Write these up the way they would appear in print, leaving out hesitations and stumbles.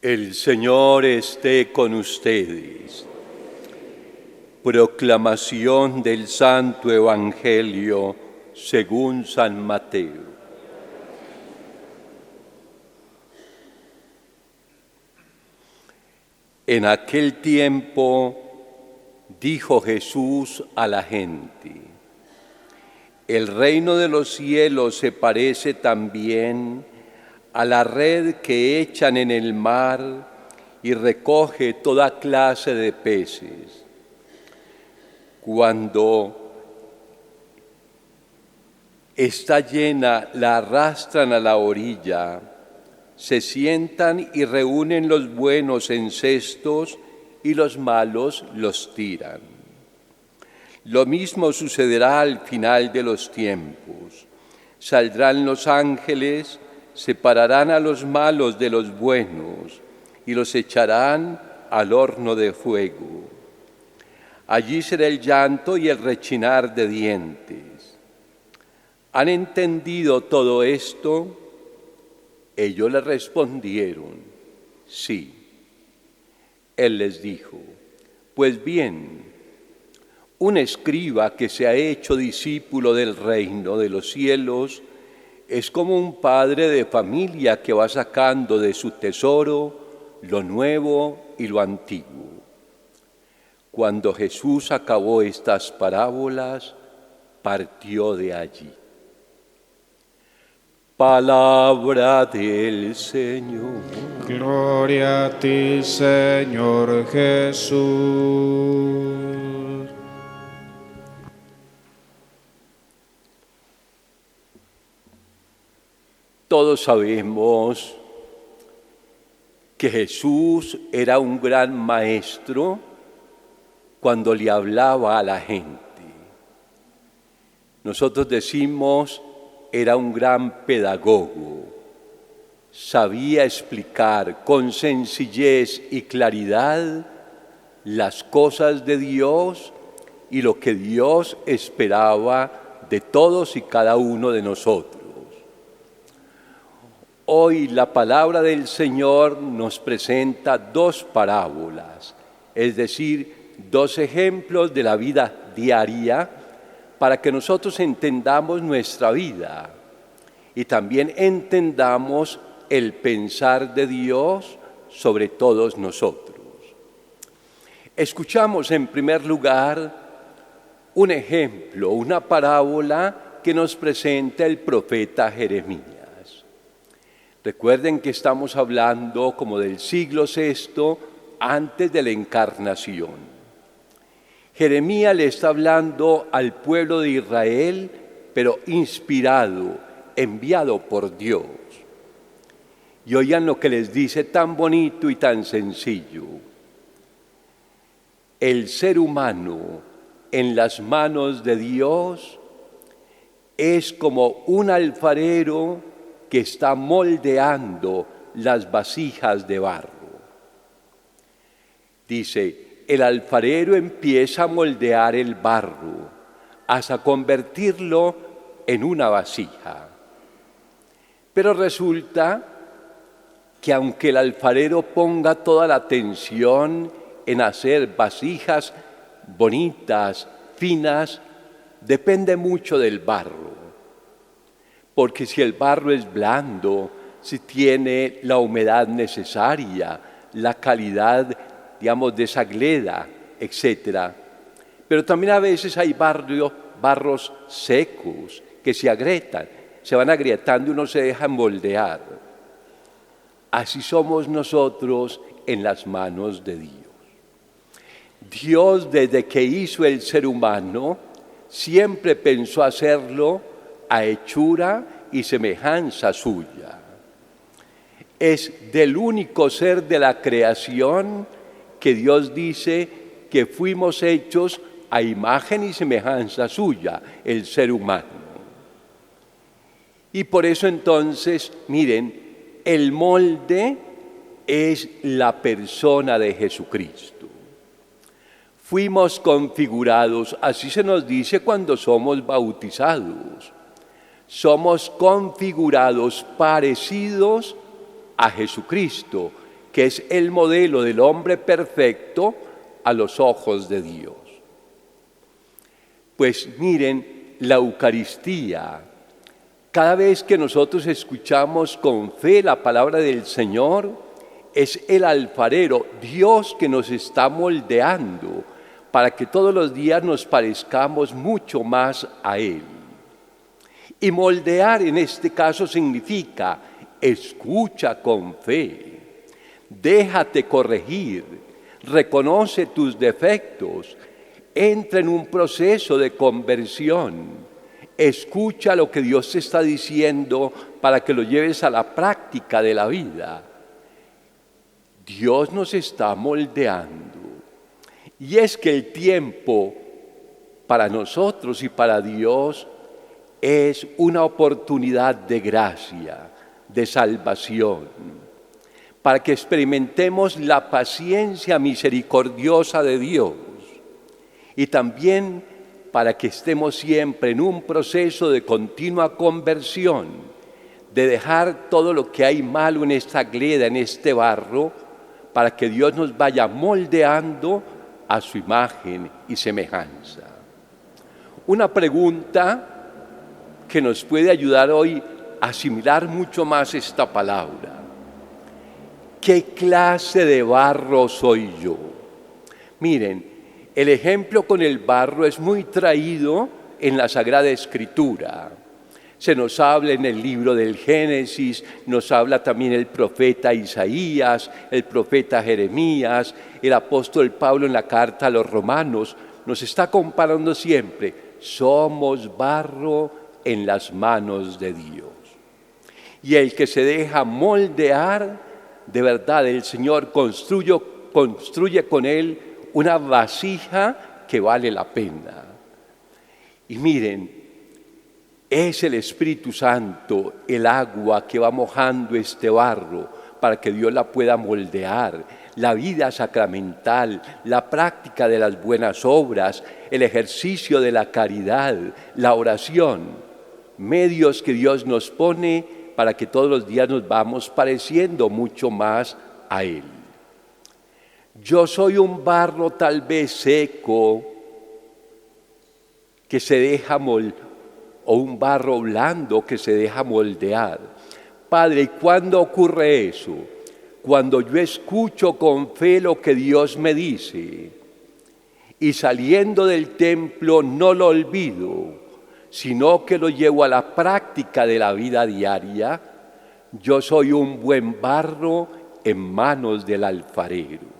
El Señor esté con ustedes. Proclamación del Santo Evangelio según San Mateo. En aquel tiempo dijo Jesús a la gente: el reino de los cielos se parece también a la red que echan en el mar y recoge toda clase de peces. Cuando está llena, la arrastran a la orilla, se sientan y reúnen los buenos en cestos y los malos los tiran. Lo mismo sucederá al final de los tiempos. Saldrán los ángeles, separarán a los malos de los buenos y los echarán al horno de fuego. Allí será el llanto y el rechinar de dientes. ¿Han entendido todo esto? Ellos le respondieron: sí. Él les dijo: pues bien, un escriba que se ha hecho discípulo del reino de los cielos es como un padre de familia que va sacando de su tesoro lo nuevo y lo antiguo. Cuando Jesús acabó estas parábolas, partió de allí. Palabra del Señor. Gloria a ti, Señor Jesús. Todos sabemos que Jesús era un gran maestro cuando le hablaba a la gente. Nosotros decimos, era un gran pedagogo. Sabía explicar con sencillez y claridad las cosas de Dios y lo que Dios esperaba de todos y cada uno de nosotros. Hoy la palabra del Señor nos presenta dos parábolas, es decir, dos ejemplos de la vida diaria para que nosotros entendamos nuestra vida y también entendamos el pensar de Dios sobre todos nosotros. Escuchamos en primer lugar un ejemplo, una parábola que nos presenta el profeta Jeremías. Recuerden que estamos hablando como del siglo VI antes de la encarnación. Jeremías le está hablando al pueblo de Israel, pero inspirado, enviado por Dios. Y oigan lo que les dice tan bonito y tan sencillo. El ser humano en las manos de Dios es como un alfarero que está moldeando las vasijas de barro. Dice, el alfarero empieza a moldear el barro hasta convertirlo en una vasija. Pero resulta que aunque el alfarero ponga toda la atención en hacer vasijas bonitas, finas, depende mucho del barro. Porque si el barro es blando, si tiene la humedad necesaria, la calidad, digamos, desagleda, etc. Pero también a veces hay barros secos que se agrietan, se van agrietando y uno se deja moldear. Así somos nosotros en las manos de Dios. Dios, desde que hizo el ser humano, siempre pensó hacerlo a hechura y semejanza suya. Es del único ser de la creación que Dios dice que fuimos hechos a imagen y semejanza suya, el ser humano. Y por eso entonces, miren, el molde es la persona de Jesucristo. Fuimos configurados, así se nos dice cuando somos bautizados. Somos configurados parecidos a Jesucristo, que es el modelo del hombre perfecto a los ojos de Dios. Pues miren, la Eucaristía, cada vez que nosotros escuchamos con fe la palabra del Señor, es el alfarero, Dios, que nos está moldeando para que todos los días nos parezcamos mucho más a Él. Y moldear en este caso significa escucha con fe, déjate corregir, reconoce tus defectos, entra en un proceso de conversión. Escucha lo que Dios te está diciendo para que lo lleves a la práctica de la vida. Dios nos está moldeando. Y es que el tiempo para nosotros y para Dios es una oportunidad de gracia, de salvación, para que experimentemos la paciencia misericordiosa de Dios y también para que estemos siempre en un proceso de continua conversión, de dejar todo lo que hay malo en esta gleda, en este barro, para que Dios nos vaya moldeando a su imagen y semejanza. Una pregunta que nos puede ayudar hoy a asimilar mucho más esta palabra. ¿Qué clase de barro soy yo? Miren, el ejemplo con el barro es muy traído en la Sagrada Escritura. Se nos habla en el libro del Génesis, nos habla también el profeta Isaías, el profeta Jeremías, el apóstol Pablo en la carta a los Romanos. Nos está comparando siempre, somos barro en las manos de Dios. Y el que se deja moldear, de verdad el Señor construye con él una vasija que vale la pena. Y miren, es el Espíritu Santo, el agua que va mojando este barro para que Dios la pueda moldear. La vida sacramental, la práctica de las buenas obras, el ejercicio de la caridad, la oración, medios que Dios nos pone para que todos los días nos vamos pareciendo mucho más a Él. Yo soy un barro tal vez seco que se deja o un barro blando que se deja moldear. Padre, ¿y cuándo ocurre eso? Cuando yo escucho con fe lo que Dios me dice y saliendo del templo no lo olvido, sino que lo llevo a la práctica de la vida diaria, yo soy un buen barro en manos del alfarero.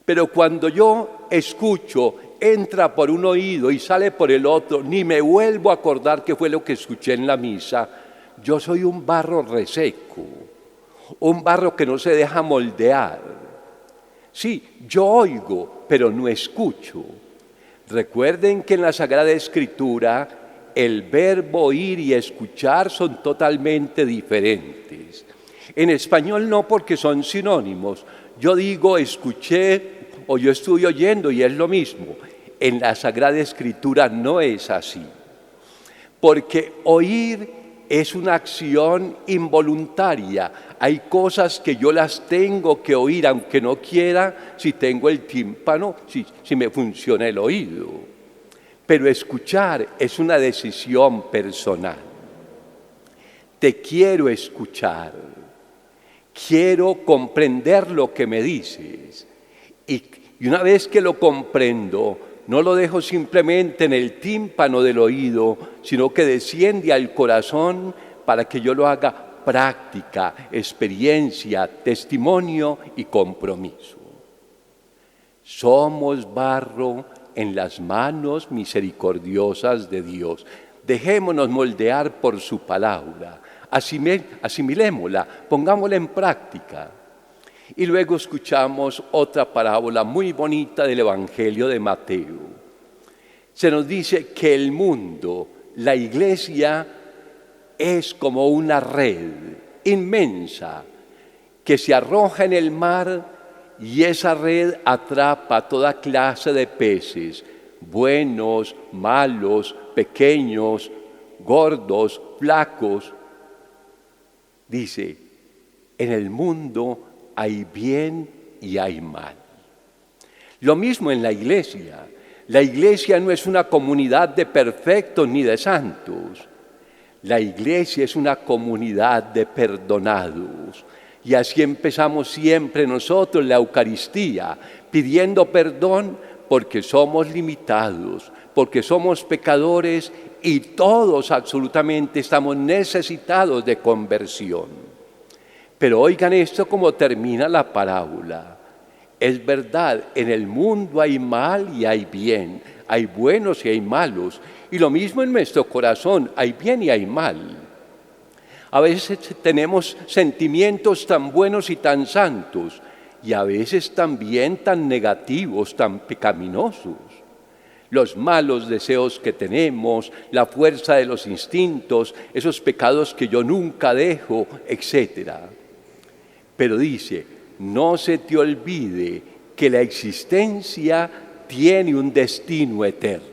Pero cuando yo escucho, entra por un oído y sale por el otro, ni me vuelvo a acordar qué fue lo que escuché en la misa, yo soy un barro reseco, un barro que no se deja moldear. Sí, yo oigo, pero no escucho. Recuerden que en la Sagrada Escritura el verbo oír y escuchar son totalmente diferentes. En español no, porque son sinónimos. Yo digo escuché o yo estoy oyendo y es lo mismo. En la Sagrada Escritura no es así, porque oír es una acción involuntaria. Hay cosas que yo las tengo que oír, aunque no quiera, si tengo el tímpano, si me funciona el oído. Pero escuchar es una decisión personal. Te quiero escuchar, quiero comprender lo que me dices. Y una vez que lo comprendo, no lo dejo simplemente en el tímpano del oído, sino que desciende al corazón para que yo lo haga práctica, experiencia, testimonio y compromiso. Somos barro en las manos misericordiosas de Dios. Dejémonos moldear por su palabra, asimilémosla, pongámosla en práctica. Y luego escuchamos otra parábola muy bonita del Evangelio de Mateo. Se nos dice que el mundo, la iglesia, es como una red inmensa que se arroja en el mar y esa red atrapa toda clase de peces, buenos, malos, pequeños, gordos, flacos. Dice, en el mundo hay bien y hay mal. Lo mismo en la iglesia. La iglesia no es una comunidad de perfectos ni de santos. La iglesia es una comunidad de perdonados. Y así empezamos siempre nosotros la Eucaristía, pidiendo perdón porque somos limitados, porque somos pecadores y todos absolutamente estamos necesitados de conversión. Pero oigan esto como termina la parábola. Es verdad, en el mundo hay mal y hay bien, hay buenos y hay malos. Y lo mismo en nuestro corazón, hay bien y hay mal. A veces tenemos sentimientos tan buenos y tan santos, y a veces también tan negativos, tan pecaminosos. Los malos deseos que tenemos, la fuerza de los instintos, esos pecados que yo nunca dejo, etc. Pero dice, no se te olvide que la existencia tiene un destino eterno.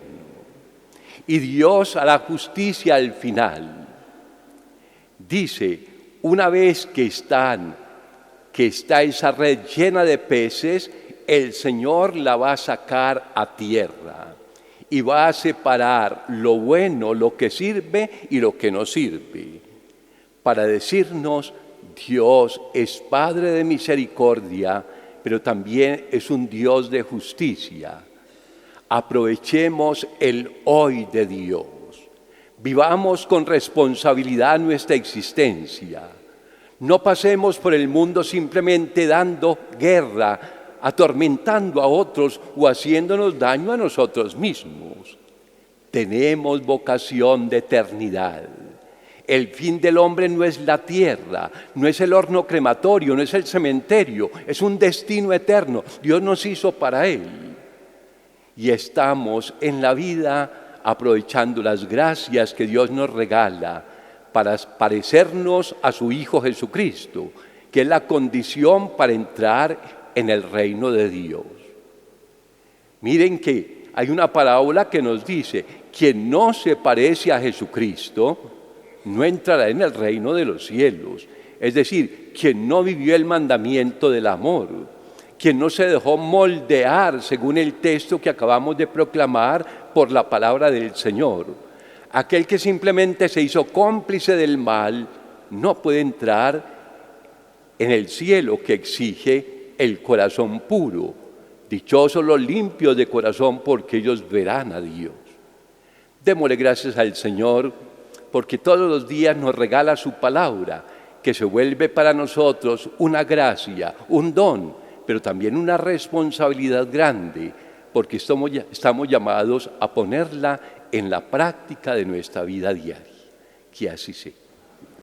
Y Dios hará justicia al final. Dice, una vez que está esa red llena de peces, el Señor la va a sacar a tierra y va a separar lo bueno, lo que sirve y lo que no sirve, para decirnos, Dios es Padre de misericordia, pero también es un Dios de justicia. Aprovechemos el hoy de Dios. Vivamos con responsabilidad nuestra existencia. No pasemos por el mundo simplemente dando guerra, atormentando a otros o haciéndonos daño a nosotros mismos. Tenemos vocación de eternidad. El fin del hombre no es la tierra, no es el horno crematorio, no es el cementerio, es un destino eterno. Dios nos hizo para él. Y estamos en la vida aprovechando las gracias que Dios nos regala para parecernos a su Hijo Jesucristo, que es la condición para entrar en el reino de Dios. Miren que hay una parábola que nos dice, quien no se parece a Jesucristo no entrará en el reino de los cielos. Es decir, quien no vivió el mandamiento del amor, quien no se dejó moldear según el texto que acabamos de proclamar por la palabra del Señor. Aquel que simplemente se hizo cómplice del mal no puede entrar en el cielo que exige el corazón puro. Dichosos los limpios de corazón porque ellos verán a Dios. Démosle gracias al Señor porque todos los días nos regala su palabra, que se vuelve para nosotros una gracia, un don, pero también una responsabilidad grande, porque estamos llamados a ponerla en la práctica de nuestra vida diaria. Que así sea.